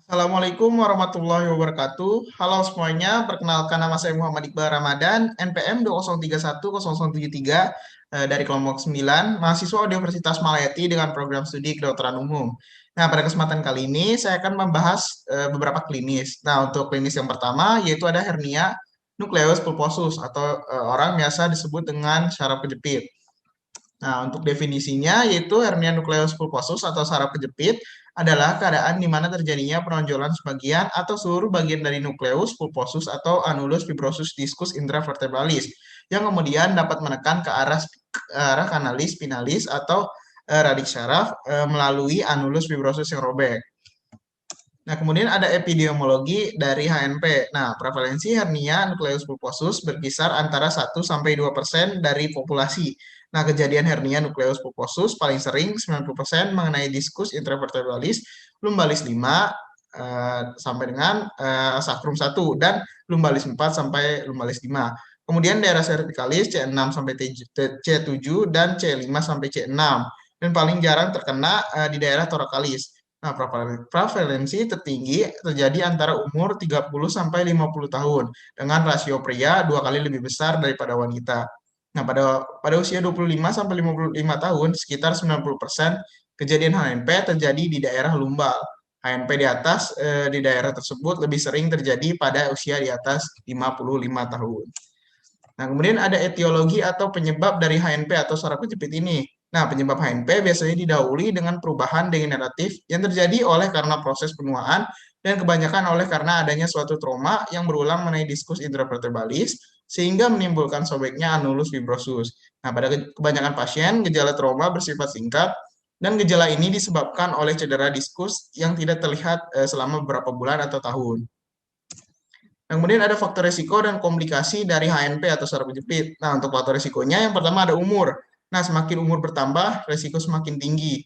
Assalamualaikum warahmatullahi wabarakatuh. Halo semuanya, perkenalkan nama saya Muhammad Iqbal Ramadan, NPM 2031073 dari kelompok 9, mahasiswa Universitas Malayati dengan program studi kedokteran umum. Nah, pada kesempatan kali ini saya akan membahas beberapa klinis. Nah, untuk klinis yang pertama yaitu ada hernia nukleus pulposus atau orang biasa disebut dengan syaraf kejepit. Nah, untuk definisinya yaitu hernia nukleus pulposus atau saraf kejepit adalah keadaan di mana terjadinya penonjolan sebagian atau seluruh bagian dari nukleus pulposus atau anulus fibrosus discus intravertebralis yang kemudian dapat menekan ke arah kanalis spinalis atau radik syaraf melalui anulus fibrosus yang robek. Nah, kemudian ada epidemiologi dari HNP. Nah, prevalensi hernia nukleus pulposus berkisar antara 1 sampai 2% dari populasi. Nah, kejadian hernia nukleus pulposus paling sering 90% mengenai diskus intravertebralis, lumbalis 5 sampai dengan sacrum 1 dan lumbalis 4 sampai lumbalis 5. Kemudian daerah cervicalis C6 sampai C7 dan C5 sampai C6. Dan paling jarang terkena di daerah thoracalis. Nah, prevalensi tertinggi terjadi antara umur 30 sampai 50 tahun dengan rasio pria 2 kali lebih besar daripada wanita. Nah, pada usia 25 sampai 55 tahun, sekitar 90% kejadian HNP terjadi di daerah lumbal. HNP di atas di daerah tersebut lebih sering terjadi pada usia di atas 55 tahun. Nah, kemudian ada etiologi atau penyebab dari HNP atau saraf kejepit ini. Nah, penyebab HNP biasanya didahului dengan perubahan degeneratif yang terjadi oleh karena proses penuaan dan kebanyakan oleh karena adanya suatu trauma yang berulang mengenai diskus intravertebralis sehingga menimbulkan sobeknya anulus fibrosus. Nah, pada kebanyakan pasien, gejala trauma bersifat singkat dan gejala ini disebabkan oleh cedera diskus yang tidak terlihat selama beberapa bulan atau tahun. Nah, kemudian ada faktor risiko dan komplikasi dari HNP atau saraf kejepit. Nah, untuk faktor risikonya yang pertama ada umur. Nah, semakin umur bertambah, risiko semakin tinggi.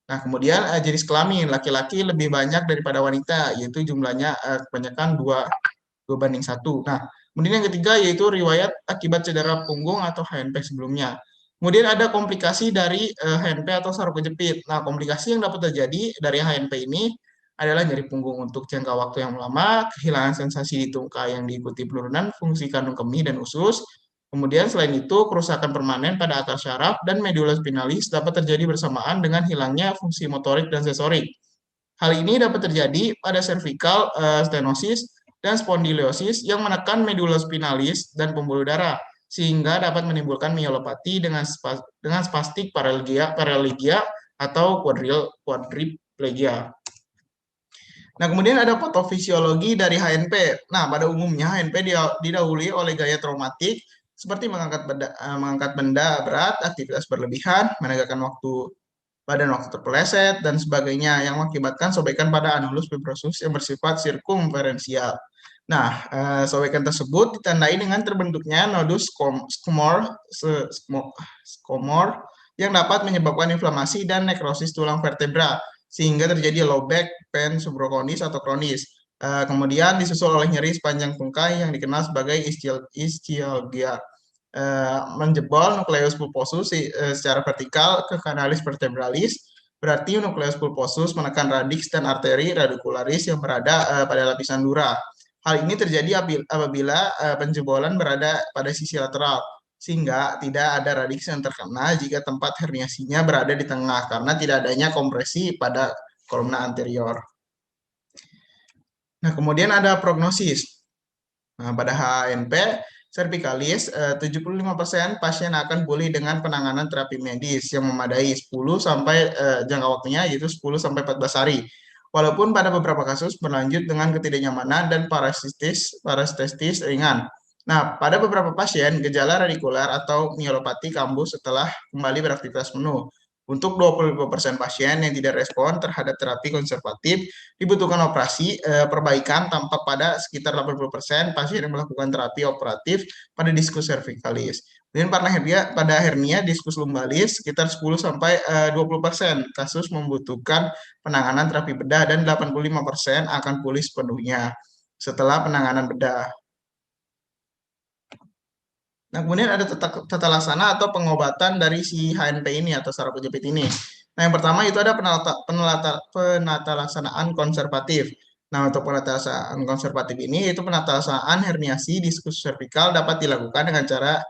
Nah, kemudian jenis kelamin, laki-laki lebih banyak daripada wanita, yaitu jumlahnya kebanyakan 2 banding 1. Nah, kemudian yang ketiga yaitu riwayat akibat cedera punggung atau HNP sebelumnya. Kemudian ada komplikasi dari HNP atau saraf kejepit. Nah, komplikasi yang dapat terjadi dari HNP ini adalah nyeri punggung untuk jangka waktu yang lama, kehilangan sensasi di tungkai yang diikuti penurunan fungsi kandung kemih dan usus. Kemudian selain itu, kerusakan permanen pada akar syaraf dan medula spinalis dapat terjadi bersamaan dengan hilangnya fungsi motorik dan sensorik. Hal ini dapat terjadi pada cervical stenosis dan spondyliosis yang menekan medula spinalis dan pembuluh darah, sehingga dapat menimbulkan myelopati dengan spastik paralegia atau quadriplegia. Nah, kemudian ada patofisiologi dari HNP. Nah, pada umumnya HNP didahului oleh gaya traumatik seperti mengangkat benda berat, aktivitas berlebihan, menegakkan badan waktu terpeleset, dan sebagainya yang mengakibatkan sobekan pada anulus fibrosus yang bersifat sirkumferensial. Nah, sobekan tersebut ditandai dengan terbentuknya nodus skomor yang dapat menyebabkan inflamasi dan nekrosis tulang vertebra sehingga terjadi low back pain subkronis atau kronis. Kemudian disusul oleh nyeri sepanjang tungkai yang dikenal sebagai ischialgia. Menjebol nukleus pulposus secara vertikal ke kanalis vertebralis, berarti nukleus pulposus menekan radix dan arteri radicularis yang berada pada lapisan dura. Hal ini terjadi apabila penjebolan berada pada sisi lateral, sehingga tidak ada radix yang terkena jika tempat herniasinya berada di tengah karena tidak adanya kompresi pada kolumna anterior. Nah, kemudian ada prognosis. Nah, pada HNP cervicalis, 75% pasien akan pulih dengan penanganan terapi medis yang memadai 10 sampai jangka waktunya yaitu 10 sampai 14 hari. Walaupun pada beberapa kasus berlanjut dengan ketidaknyamanan dan parestesis ringan. Nah, pada beberapa pasien, gejala radikular atau myelopati kambuh setelah kembali beraktivitas penuh. Untuk 25% pasien yang tidak respon terhadap terapi konservatif, dibutuhkan operasi. Perbaikan tampak pada sekitar 80% pasien yang melakukan terapi operatif pada diskus cervicalis. Kemudian pada hernia diskus lumbalis sekitar 10 sampai 20% kasus membutuhkan penanganan terapi bedah dan 85% akan pulih sepenuhnya setelah penanganan bedah. Nah, kemudian ada tata laksana atau pengobatan dari si HNP ini atau saraf kejepit ini. Nah, yang pertama itu ada penata laksanaan konservatif. Nah, untuk penataan konservatif ini, itu penataan herniasi diskus servikal dapat dilakukan dengan cara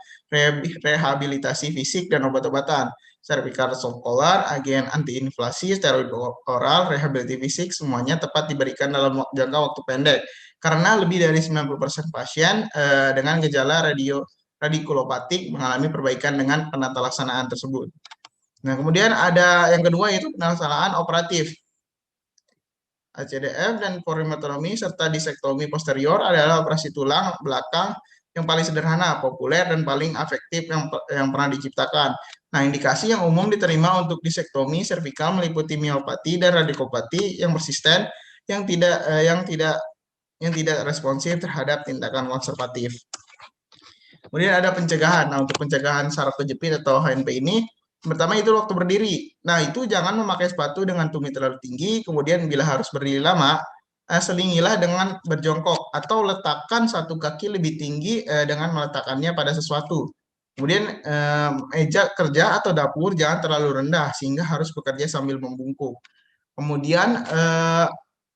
rehabilitasi fisik dan obat-obatan. Cervical soft collar, agen antiinflasi, steroid oral, rehabilitasi fisik, semuanya tepat diberikan dalam jangka waktu pendek. Karena lebih dari 90% pasien dengan gejala radikulopatik mengalami perbaikan dengan penata laksanaan tersebut. Nah, kemudian ada yang kedua yaitu penata operatif. ACDF dan korimetromi serta disektomi posterior adalah operasi tulang belakang yang paling sederhana, populer, dan paling efektif yang pernah diciptakan. Nah, indikasi yang umum diterima untuk disektomi servikal meliputi miopati dan radikopati yang persisten, yang tidak responsif terhadap tindakan konservatif. Kemudian ada pencegahan. Nah, untuk pencegahan saraf kejepit atau HNP ini, pertama itu waktu berdiri. Nah, itu jangan memakai sepatu dengan tumit terlalu tinggi, kemudian bila harus berdiri lama, selingilah dengan berjongkok atau letakkan satu kaki lebih tinggi dengan meletakkannya pada sesuatu. Kemudian meja kerja atau dapur jangan terlalu rendah sehingga harus bekerja sambil membungkuk. Kemudian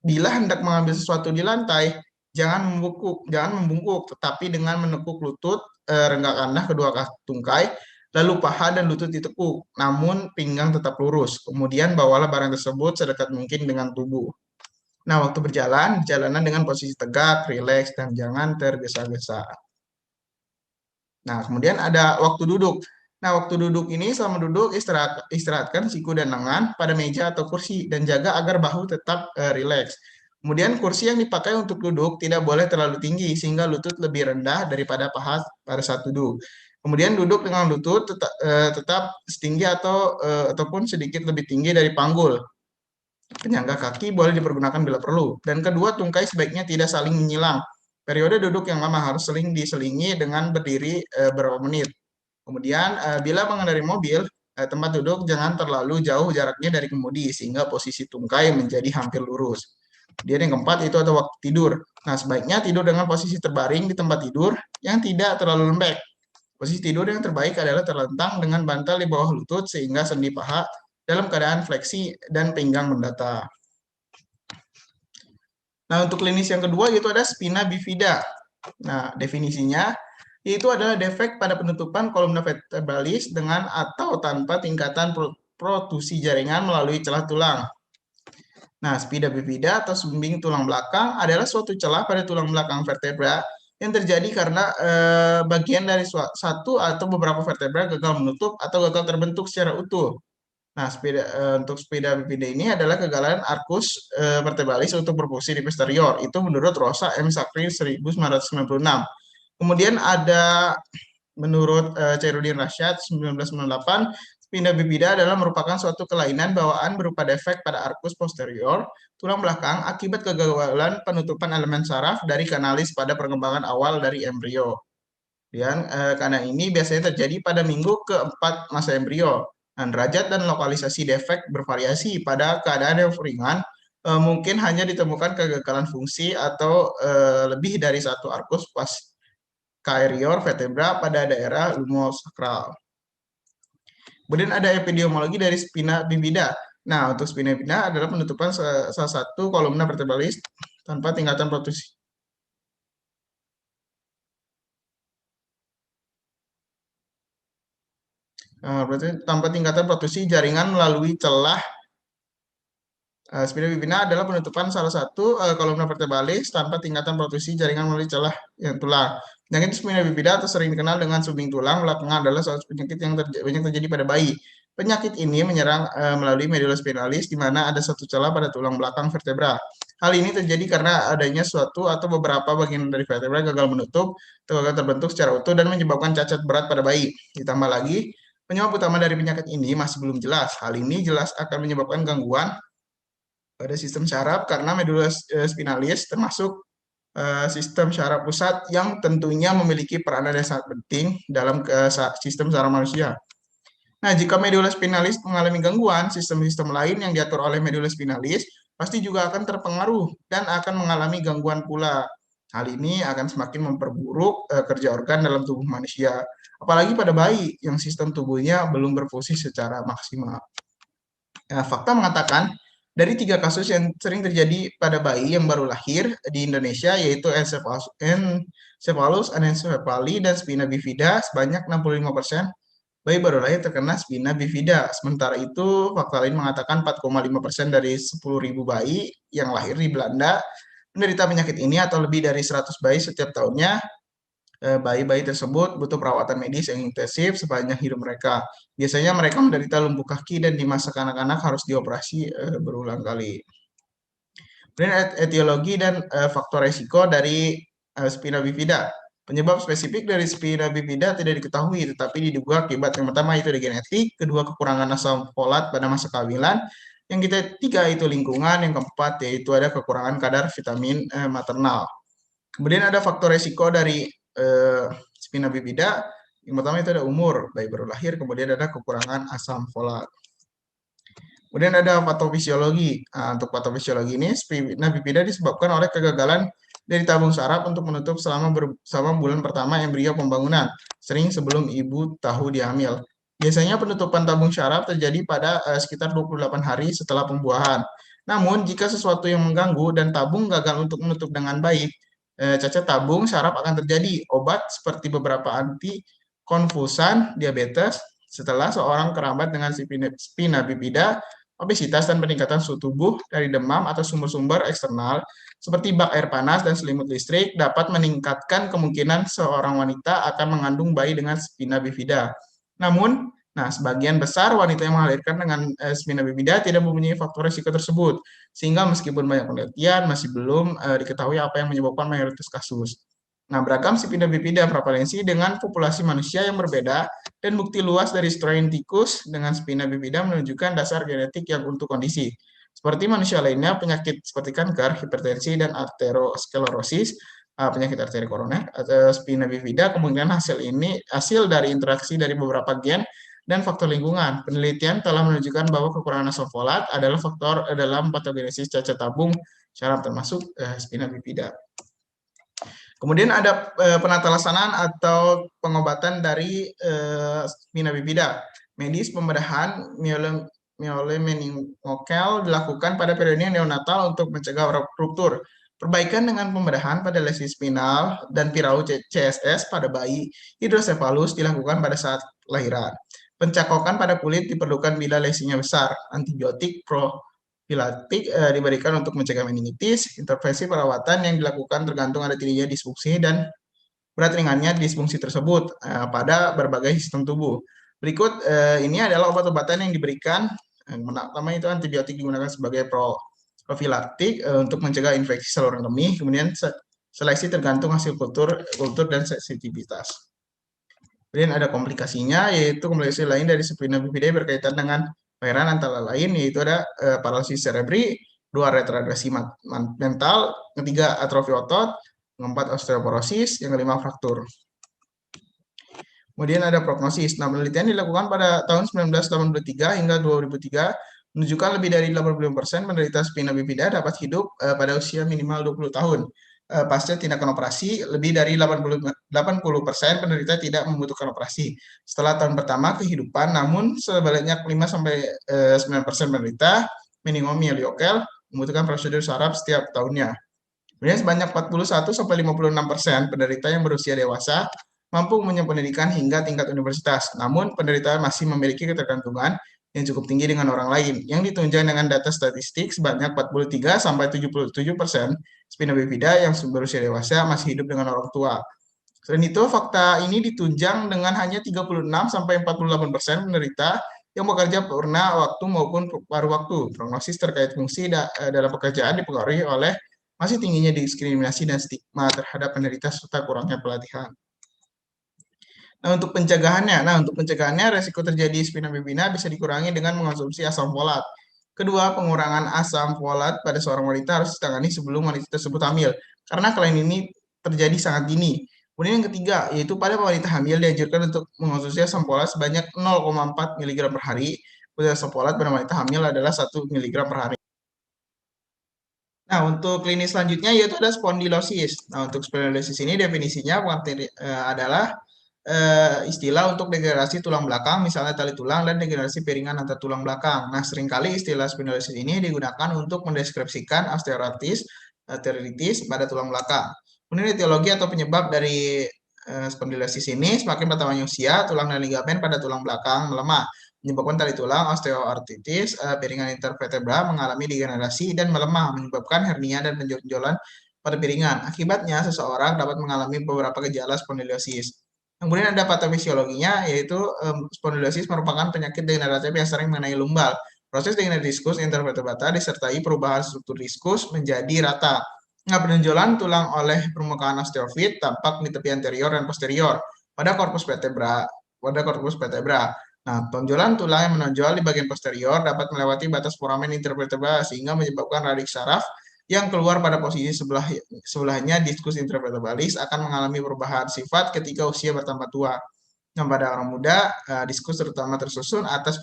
bila hendak mengambil sesuatu di lantai, jangan membungkuk, tetapi dengan menekuk lutut, renggakkanlah kedua tungkai, lalu paha dan lutut ditekuk, namun pinggang tetap lurus. Kemudian bawalah barang tersebut sedekat mungkin dengan tubuh. Nah, waktu berjalan, jalanan dengan posisi tegak, rileks, dan jangan tergesa-gesa. Nah, kemudian ada waktu duduk. Nah, waktu duduk ini selama duduk istirahatkan siku dan lengan pada meja atau kursi dan jaga agar bahu tetap rileks. Kemudian kursi yang dipakai untuk duduk tidak boleh terlalu tinggi sehingga lutut lebih rendah daripada paha pada saat duduk. Kemudian duduk dengan lutut tetap setinggi ataupun sedikit lebih tinggi dari panggul. Penyangga kaki boleh dipergunakan bila perlu. Dan kedua, tungkai sebaiknya tidak saling menyilang. Periode duduk yang lama harus sering diselingi dengan berdiri beberapa menit. Kemudian, bila mengendarai mobil, tempat duduk jangan terlalu jauh jaraknya dari kemudi, sehingga posisi tungkai menjadi hampir lurus. Kemudian yang keempat itu ada waktu tidur. Nah, sebaiknya tidur dengan posisi terbaring di tempat tidur yang tidak terlalu lembek. Posisi tidur yang terbaik adalah terlentang dengan bantal di bawah lutut sehingga sendi paha dalam keadaan fleksi dan pinggang mendata. Nah, untuk klinis yang kedua yaitu ada spina bifida. Nah, definisinya itu adalah defek pada penutupan kolumna vertebralis dengan atau tanpa tingkatan protusi jaringan melalui celah tulang. Nah, spina bifida atau sumbing tulang belakang adalah suatu celah pada tulang belakang vertebra yang terjadi karena bagian dari satu atau beberapa vertebra gagal menutup atau gagal terbentuk secara utuh. Nah, untuk spina bifida ini adalah kegagalan arkus vertebralis untuk berfungsi di posterior. Itu menurut Rosa M. Sakri 1996. Kemudian ada menurut Chairuddin Rashad 1998, spina bifida adalah merupakan suatu kelainan bawaan berupa defek pada arkus posterior tulang belakang akibat kegagalan penutupan elemen saraf dari kanalis pada perkembangan awal dari embrio. Dan karena ini biasanya terjadi pada minggu keempat masa embrio. Dan derajat dan lokalisasi defek bervariasi pada keadaan yang ringan, mungkin hanya ditemukan kegagalan fungsi atau lebih dari satu arkus posterior vertebra pada daerah lumosakral. Kemudian ada epidemiologi dari spina bifida. Nah, untuk spina bifida adalah penutupan salah satu kolumna vertebralis tanpa tingkatan protusi. Berarti tanpa tingkatan protusi jaringan melalui celah. Spina bifida adalah penutupan salah satu kolumna vertebralis tanpa tingkatan protusi jaringan melalui celah yang tulang. Penyakit spina bifida atau sering dikenal dengan sumbing tulang belakang adalah suatu penyakit yang banyak terjadi pada bayi. Penyakit ini menyerang melalui medula spinalis di mana ada satu celah pada tulang belakang vertebra. Hal ini terjadi karena adanya suatu atau beberapa bagian dari vertebra gagal menutup atau gagal terbentuk secara utuh dan menyebabkan cacat berat pada bayi. Ditambah lagi, penyebab utama dari penyakit ini masih belum jelas. Hal ini jelas akan menyebabkan gangguan pada sistem syaraf karena medula spinalis termasuk sistem syaraf pusat yang tentunya memiliki peranan yang sangat penting dalam sistem syaraf manusia. Nah, jika medula spinalis mengalami gangguan, sistem-sistem lain yang diatur oleh medula spinalis pasti juga akan terpengaruh dan akan mengalami gangguan pula. Hal ini akan semakin memperburuk kerja organ dalam tubuh manusia, apalagi pada bayi yang sistem tubuhnya belum berfungsi secara maksimal. Fakta mengatakan Dari 3 kasus yang sering terjadi pada bayi yang baru lahir di Indonesia, yaitu encephalus anencephaly dan spina bifida, sebanyak 65% bayi baru lahir terkena spina bifida. Sementara itu, fakta lain mengatakan 4,5% dari 10.000 bayi yang lahir di Belanda menderita penyakit ini atau lebih dari 100 bayi setiap tahunnya. Bayi-bayi tersebut butuh perawatan medis yang intensif sepanjang hidup mereka. Biasanya mereka menderita lumpuh kaki dan di masa kanak-kanak harus dioperasi berulang kali. Kemudian etiologi dan faktor resiko dari spina bifida. Penyebab spesifik dari spina bifida tidak diketahui, tetapi diduga akibat yang pertama itu genetik, kedua kekurangan asam folat pada masa kehamilan, yang ketiga itu lingkungan, yang keempat yaitu ada kekurangan kadar vitamin maternal. Kemudian ada faktor resiko dari spina bifida. Yang pertama itu ada umur, bayi baru lahir, kemudian ada kekurangan asam folat. Kemudian ada patofisiologi. Nah, untuk patofisiologi ini, spina bifida disebabkan oleh kegagalan dari tabung saraf untuk menutup selama bulan pertama embrio pembangunan, sering sebelum ibu tahu dia hamil. Biasanya penutupan tabung saraf terjadi pada sekitar 28 hari setelah pembuahan. Namun, jika sesuatu yang mengganggu dan tabung gagal untuk menutup dengan baik, cacat tabung saraf akan terjadi. Obat seperti beberapa anti konvulsan diabetes setelah seorang kerabat dengan spina bifida, obesitas dan peningkatan suhu tubuh dari demam atau sumber-sumber eksternal seperti bak air panas dan selimut listrik dapat meningkatkan kemungkinan seorang wanita akan mengandung bayi dengan spina bifida. Namun, sebagian besar wanita yang melahirkan dengan spina bifida tidak mempunyai faktor risiko tersebut, sehingga meskipun banyak penelitian masih belum diketahui apa yang menyebabkan mayoritas kasus. Nah, beragam spina bifida prevalensi dengan populasi manusia yang berbeda dan bukti luas dari strain tikus dengan spina bifida menunjukkan dasar genetik yang untuk kondisi. Seperti manusia lainnya, penyakit seperti kanker, hipertensi, dan arteriosklerosis, penyakit arteri koroner, atau spina bifida, kemungkinan hasil dari interaksi dari beberapa gen dan faktor lingkungan. Penelitian telah menunjukkan bahwa kekurangan asam folat adalah faktor dalam patogenesis cacat tabung saraf termasuk spina bifida. Kemudian ada penata laksanaan atau pengobatan dari spina bifida. Medis pembedahan myolemeningokel dilakukan pada periode neonatal untuk mencegah ruptur. Perbaikan dengan pembedahan pada lesi spinal dan pirau CSS pada bayi hidrosefalus dilakukan pada saat lahiran. Pencakokan pada kulit diperlukan bila lesinya besar. Antibiotik profilatik diberikan untuk mencegah meningitis. Intervensi perawatan yang dilakukan tergantung ada tingginya disfungsi dan berat ringannya disfungsi tersebut pada berbagai sistem tubuh. Berikut ini adalah obat-obatan yang diberikan. Yang pertama itu antibiotik digunakan sebagai profilaktik untuk mencegah infeksi saluran kemih. Kemudian seleksi tergantung hasil kultur dan sensitivitas. Kemudian ada komplikasinya, yaitu komplikasi lain dari spina bifida berkaitan dengan pelahiran antara lain, yaitu ada paralisis cerebri, 2 retardasi mental, ketiga atrofi otot, keempat osteoporosis, yang kelima fraktur. Kemudian ada prognosis. Nah, penelitian dilakukan pada tahun 1983 hingga 2003 menunjukkan lebih dari 85% penderita spina bifida dapat hidup pada usia minimal 20 tahun. Pasca tindakan operasi, lebih dari 80% penderita tidak membutuhkan operasi setelah tahun pertama kehidupan, namun sebaliknya 5-9% penderita meningomyeliokel membutuhkan prosedur saraf setiap tahunnya. Kemudian sebanyak 41-56% penderita yang berusia dewasa mampu mengenyam pendidikan hingga tingkat universitas, namun penderita masih memiliki ketergantungan yang cukup tinggi dengan orang lain, yang ditunjang dengan data statistik sebanyak 43-77% spina bifida yang berusia dewasa masih hidup dengan orang tua. Selain itu, fakta ini ditunjang dengan hanya 36-48% penderita yang bekerja purna waktu maupun paruh waktu. Prognosis terkait fungsi dalam pekerjaan dipengaruhi oleh masih tingginya diskriminasi dan stigma terhadap penderita serta kurangnya pelatihan. Nah, untuk pencegahannya, resiko terjadi spina bifida bisa dikurangi dengan mengonsumsi asam folat. Kedua, pengurangan asam folat pada seorang wanita harus ditangani sebelum wanita tersebut hamil, karena kelainan ini terjadi sangat dini. Kemudian yang ketiga, yaitu pada wanita hamil dianjurkan untuk mengonsumsi asam folat sebanyak 0,4 mg per hari. Asam folat pada wanita hamil adalah 1 mg per hari. Nah, untuk klinis selanjutnya yaitu ada spondylosis. Nah, untuk spondylosis ini definisinya adalah istilah untuk degenerasi tulang belakang, misalnya tali tulang dan degenerasi piringan antar tulang belakang. Nah, seringkali istilah spondylosis ini digunakan untuk mendeskripsikan osteoartritis pada tulang belakang. Kemudian etiologi atau penyebab dari spondylosis ini semakin bertambahnya usia, tulang dan ligamen pada tulang belakang melemah, menyebabkan tali tulang osteoartritis, piringan intervertebra mengalami degenerasi dan melemah, menyebabkan hernia dan benjolan pada piringan. Akibatnya, seseorang dapat mengalami beberapa gejala spondylosis. Kemudian ada patofisiologinya, yaitu spondylosis merupakan penyakit degeneratif yang sering mengenai lumbal. Proses degeneratif diskus intervertebrata disertai perubahan struktur diskus menjadi rata. Nah, penonjolan tulang oleh permukaan osteofit tampak di tepi anterior dan posterior pada korpus vertebra. Nah, tonjolan tulang yang menonjol di bagian posterior dapat melewati batas foramen intervertebra sehingga menyebabkan radix saraf yang keluar pada posisi sebelahnya diskus intervertebralis akan mengalami perubahan sifat ketika usia bertambah tua. Nah, pada orang muda, diskus terutama tersusun atas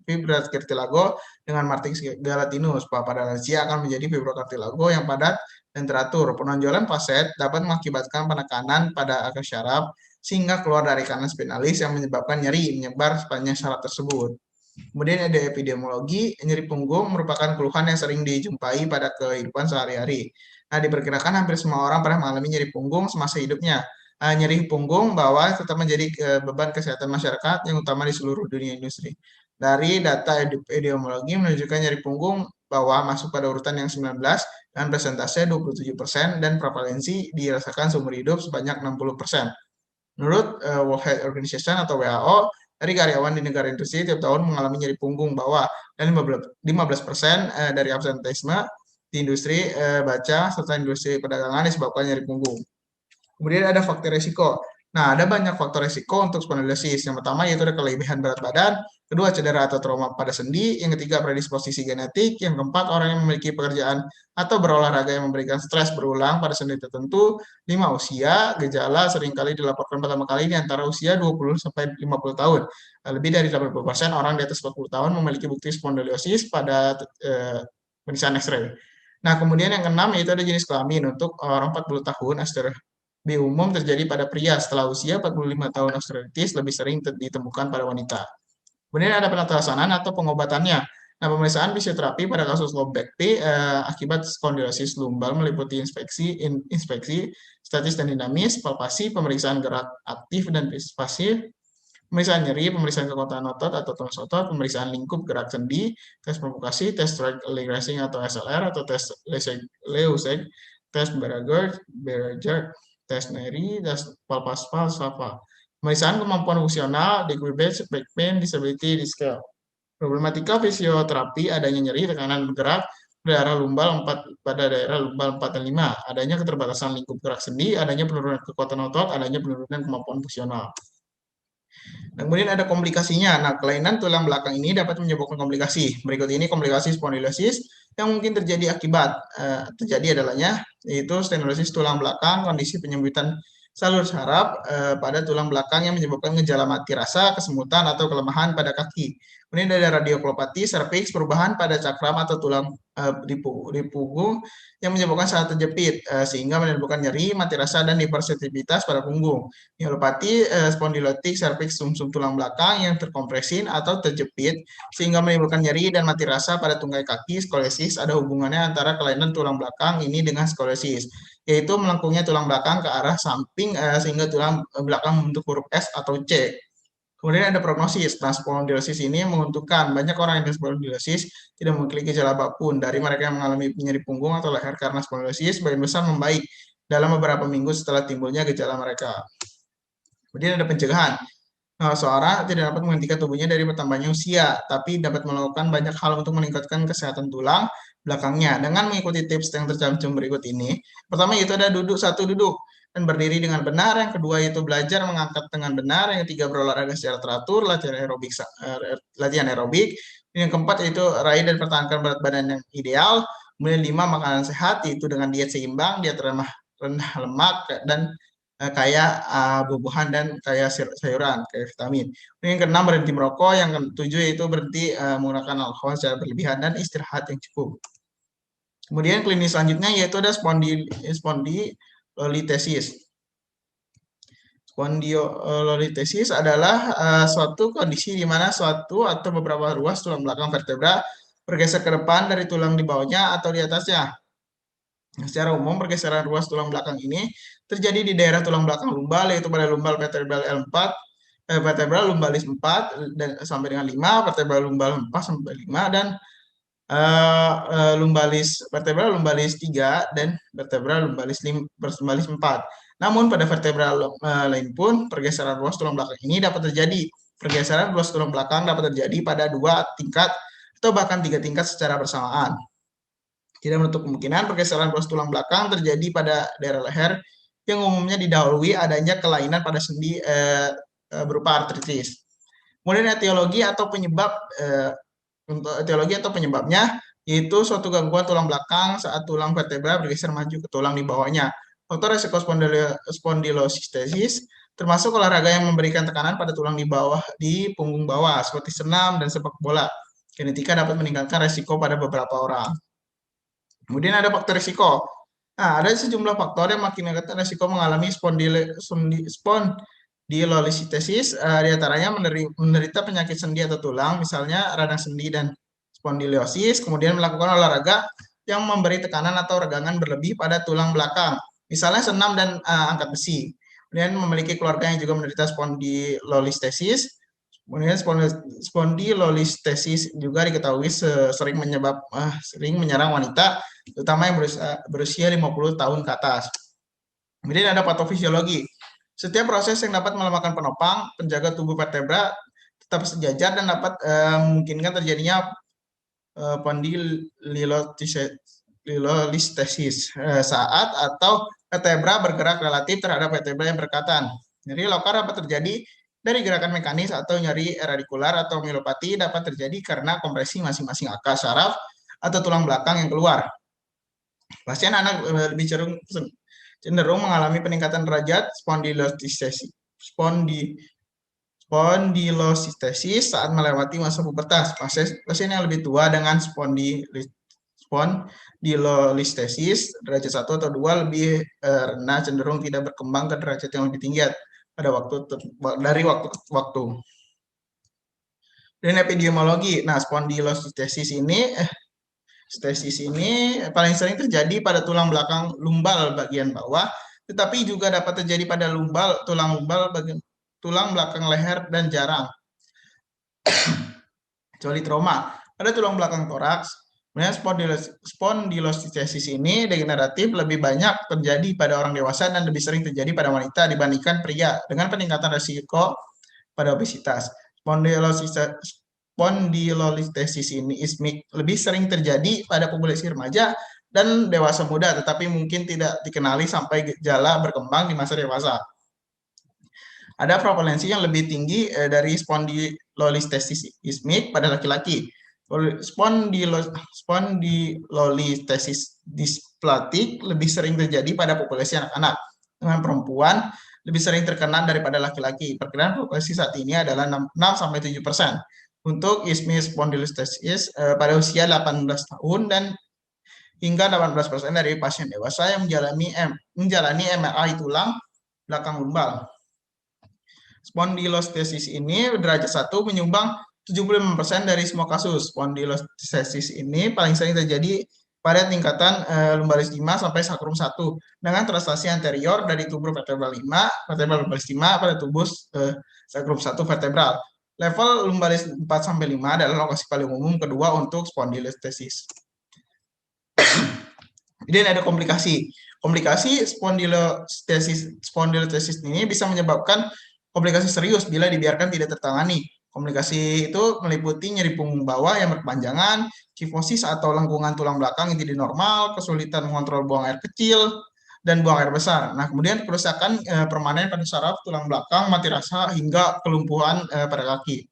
fibra cartilago dengan matrix gelatinus. Pada lansia akan menjadi fibra cartilago yang padat dan teratur. Penonjolan faset dapat mengakibatkan penekanan pada akar syaraf sehingga keluar dari kanan spinalis yang menyebabkan nyeri menyebar sepanjang syaraf tersebut. Kemudian ada epidemiologi, nyeri punggung merupakan keluhan yang sering dijumpai pada kehidupan sehari-hari. Nah, diperkirakan hampir semua orang pernah mengalami nyeri punggung semasa hidupnya. Nyeri punggung bawah tetap menjadi beban kesehatan masyarakat yang utama di seluruh dunia industri. Dari data epidemiologi menunjukkan nyeri punggung bawah masuk pada urutan yang 19 dan persentase 27% dan prevalensi dirasakan seumur hidup sebanyak 60%. Menurut World Health Organization atau WHO, dari karyawan di negara industri tiap tahun mengalami nyeri punggung bawah dan 15% dari absenteisme di industri baca serta industri perdagangan disebabkan nyeri punggung. Kemudian ada faktor risiko. Nah, ada banyak faktor risiko untuk spondylosis. Yang pertama yaitu ada kelebihan berat badan, kedua cedera atau trauma pada sendi, yang ketiga predisposisi genetik, yang keempat orang yang memiliki pekerjaan atau berolahraga yang memberikan stres berulang pada sendi tertentu, lima usia, gejala seringkali dilaporkan pertama kali di antara usia 20 sampai 50 tahun. Lebih dari 80% orang di atas 40 tahun memiliki bukti spondylosis pada pemeriksaan X-ray. Nah, kemudian yang keenam yaitu ada jenis kelamin. Untuk orang 40 tahun, lebih umum terjadi pada pria. Setelah usia 45 tahun, osteoartritis lebih sering ditemukan pada wanita. Kemudian ada penata laksanaan atau pengobatannya. Nah, pemeriksaan fisioterapi pada kasus low back pain akibat spondylosis lumbal meliputi inspeksi statis dan dinamis, palpasi, pemeriksaan gerak aktif dan pasif, pemeriksaan nyeri, pemeriksaan kekuatan otot atau tonus otot, pemeriksaan lingkup gerak sendi, tes provokasi, tes strike leg racing atau SLR atau tes Leuseg, tes Berger, tes Neri, tes Palpaspal, SAPA. Pemeriksaan kemampuan fungsional, degree-based, back pain, disability, di scale. Problematika fisioterapi, adanya nyeri, tekanan bergerak, pada daerah lumbal 4 dan 5, adanya keterbatasan lingkup gerak sendi, adanya penurunan kekuatan otot, adanya penurunan kemampuan fungsional. Kemudian ada komplikasinya. Nah, kelainan tulang belakang ini dapat menyebabkan komplikasi. Berikut ini komplikasi spondylosis yang mungkin terjadi adalahnya yaitu stenosis tulang belakang, kondisi penyempitan salur saraf pada tulang belakang yang menyebabkan gejala mati rasa, kesemutan atau kelemahan pada kaki. Kemudian ada radioklopati serviks, perubahan pada cakram atau tulang di punggung yang menyebabkan sangat terjepit sehingga menimbulkan nyeri, mati rasa dan hipersensitivitas pada punggung. Neuropati spondilotik serviks sumsum tulang belakang yang terkompresin atau terjepit sehingga menimbulkan nyeri dan mati rasa pada tungkai kaki. Skoliosis ada hubungannya antara kelainan tulang belakang ini dengan skoliosis, yaitu melengkungnya tulang belakang ke arah samping sehingga tulang belakang membentuk huruf S atau C. Kemudian ada prognosis. Nah, spondylosis ini menguntungkan. Banyak orang yang dengan spondylosis tidak memiliki gejala apapun. Dari mereka yang mengalami nyeri punggung atau leher karena spondylosis, sebagian besar membaik dalam beberapa minggu setelah timbulnya gejala mereka. Kemudian ada pencegahan. Nah, seorang tidak dapat menghentikan tubuhnya dari bertambahnya usia, tapi dapat melakukan banyak hal untuk meningkatkan kesehatan tulang belakangnya dengan mengikuti tips yang tercantum berikut ini. Pertama yaitu ada duduk dan berdiri dengan benar. Yang kedua yaitu belajar mengangkat dengan benar. Yang ketiga berolahraga secara teratur, latihan aerobik. Yang keempat yaitu raih dan pertahankan berat badan yang ideal. Kemudian 5 makanan sehat yaitu dengan diet seimbang, diet rendah lemak dan kaya buah-buahan dan kaya sayuran, kaya vitamin. Yang keenam berhenti merokok, yang ketujuh yaitu berhenti menggunakan alkohol secara berlebihan dan istirahat yang cukup. Kemudian klinis selanjutnya yaitu ada spondylolitesis. Spondylolitesis adalah suatu kondisi di mana suatu atau beberapa ruas tulang belakang vertebra bergeser ke depan dari tulang di bawahnya atau di atasnya. Nah, secara umum, pergeseran ruas tulang belakang ini terjadi di daerah tulang belakang lumbal, yaitu pada lumbal vertebral L4, vertebral lumbalis 4 dan sampai dengan 5, vertebral lumbal 4 sampai 5, dan lumbalis vertebral lumbalis 3 dan vertebral lumbalis 4. Namun pada vertebra lain pun pergeseran ruas tulang belakang ini dapat terjadi. Pergeseran ruas tulang belakang dapat terjadi pada 2 tingkat atau bahkan 3 tingkat secara bersamaan. Tidak menutup kemungkinan pergeseran ruas tulang belakang terjadi pada daerah leher yang umumnya didahului adanya kelainan pada sendi berupa artritis. Kemudian etiologi atau penyebab untuk etiologi atau penyebabnya yaitu suatu gangguan tulang belakang saat tulang vertebra bergeser maju ke tulang di bawahnya. Faktor resiko spondylolisthesis termasuk olahraga yang memberikan tekanan pada tulang di bawah di punggung bawah seperti senam dan sepak bola. Genetika dapat meningkatkan resiko pada beberapa orang. Kemudian ada faktor risiko. Nah, ada sejumlah faktor yang makin meningkatkan risiko mengalami spondylolisthesis, di antaranya menderita penyakit sendi atau tulang, misalnya radang sendi dan spondyliosis, kemudian melakukan olahraga yang memberi tekanan atau regangan berlebih pada tulang belakang, misalnya senam dan angkat besi. Kemudian memiliki keluarga yang juga menderita spondylolisthesis. Kemudian spondylolisthesis juga diketahui sering menyerang wanita, terutama yang berusia 50 tahun ke atas. Kemudian ada patofisiologi. Setiap proses yang dapat melemahkan penopang, penjaga tubuh vertebra tetap sejajar dan dapat memungkinkan terjadinya spondylolisthesis saat atau vertebra bergerak relatif terhadap vertebra yang berdekatan. Jadi lokal dapat terjadi dari gerakan mekanis atau nyeri radikular atau myelopati dapat terjadi karena kompresi masing-masing akar saraf atau tulang belakang yang keluar. Pasien anak lebih cenderung mengalami peningkatan derajat spondylolistesis saat melewati masa pubertas. Pasien yang lebih tua dengan spondylolistesis derajat 1 atau 2 lebih rendah cenderung tidak berkembang ke derajat yang lebih tinggi pada dari waktu ke waktu. Dan epidemiologi. Nah, spondylolistesis ini paling sering terjadi pada tulang belakang lumbal bagian bawah, tetapi juga dapat terjadi pada tulang lumbal tulang belakang leher dan jarang. Kecuali trauma. Pada tulang belakang toraks, kemudian spondylolistesis ini degeneratif lebih banyak terjadi pada orang dewasa dan lebih sering terjadi pada wanita dibandingkan pria dengan peningkatan risiko pada obesitas. Spondylolistesis ini ismik lebih sering terjadi pada populasi remaja dan dewasa muda, tetapi mungkin tidak dikenali sampai gejala berkembang di masa dewasa. Ada prevalensi yang lebih tinggi dari spondylolistesis ismik pada laki-laki. Spondylolistesis displatik lebih sering terjadi pada populasi anak-anak. Dengan perempuan lebih sering terkena daripada laki-laki. Perkiraan populasi saat ini adalah 6-7%. Untuk ismik spondylolistesis pada usia 18 tahun dan hingga 18% dari pasien dewasa yang menjalani MRI tulang belakang lumbal. Spondylolistesis ini derajat 1 menyumbang 75% dari semua kasus. Spondylolistesis ini paling sering terjadi pada tingkatan lumbalis 5 sampai sakrum 1 dengan translasi anterior dari tubuh vertebral 5, vertebral lumbalis 5 pada tubuh sakrum 1 vertebral. Level lumbalis 4 sampai 5 adalah lokasi paling umum kedua untuk spondylolistesis. Kemudian ada komplikasi. Komplikasi spondylolistesis ini bisa menyebabkan komplikasi serius bila dibiarkan tidak tertangani. Komplikasi itu meliputi nyeri punggung bawah yang berkepanjangan, kifosis atau lengkungan tulang belakang yang tidak normal, kesulitan mengontrol buang air kecil, dan buang air besar. Nah, kemudian kerusakan permanen pada saraf tulang belakang, mati rasa, hingga kelumpuhan pada kaki.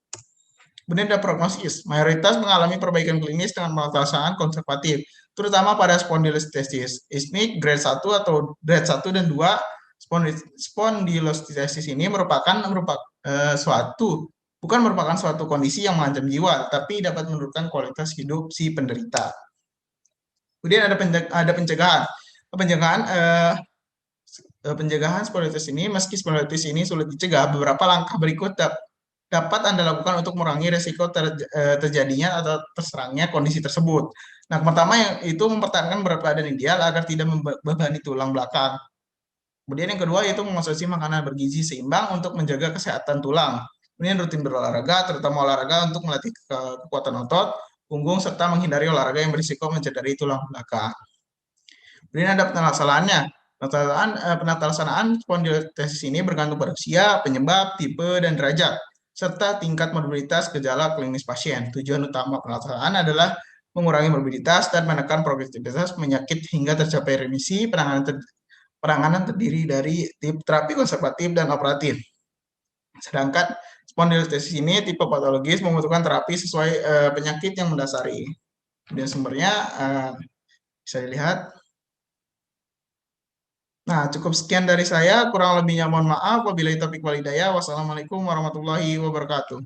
Kemudian ada prognosis. Mayoritas mengalami perbaikan klinis dengan pemeriksaan konservatif, terutama pada spondylolistesis ismik grade 1 atau grade 1 dan 2. Spondylolistesis ini bukan merupakan suatu kondisi yang mengancam jiwa, tapi dapat menurunkan kualitas hidup si penderita. Kemudian ada pencegahan. pencegahan spondilitis ini, meski spondilitis ini sulit dicegah, beberapa langkah berikut dapat Anda lakukan untuk mengurangi resiko terjadinya atau terserangnya kondisi tersebut. Nah, pertama yang itu mempertahankan berat badan ideal agar tidak membebani tulang belakang. Kemudian yang kedua yaitu mengonsumsi makanan bergizi seimbang untuk menjaga kesehatan tulang. Kemudian rutin berolahraga, terutama olahraga untuk melatih kekuatan otot, punggung, serta menghindari olahraga yang berisiko mencederai tulang belakang. Kemudian ada penalasannya. Penalsanaan spondilitis ini bergantung pada usia, penyebab, tipe, dan derajat, serta tingkat morbiditas gejala klinis pasien. Tujuan utama penalsanaan adalah mengurangi morbiditas dan menekan progresivitas penyakit hingga tercapai remisi. Penanganan terdiri dari terapi konservatif dan operatif. Sedangkan spondilitis ini tipe patologis membutuhkan terapi sesuai penyakit yang mendasari. Kemudian sumbernya bisa dilihat. Nah, cukup sekian dari saya. Kurang lebihnya mohon maaf. Wabillahi taufiq wal hidayah. Wassalamualaikum warahmatullahi wabarakatuh.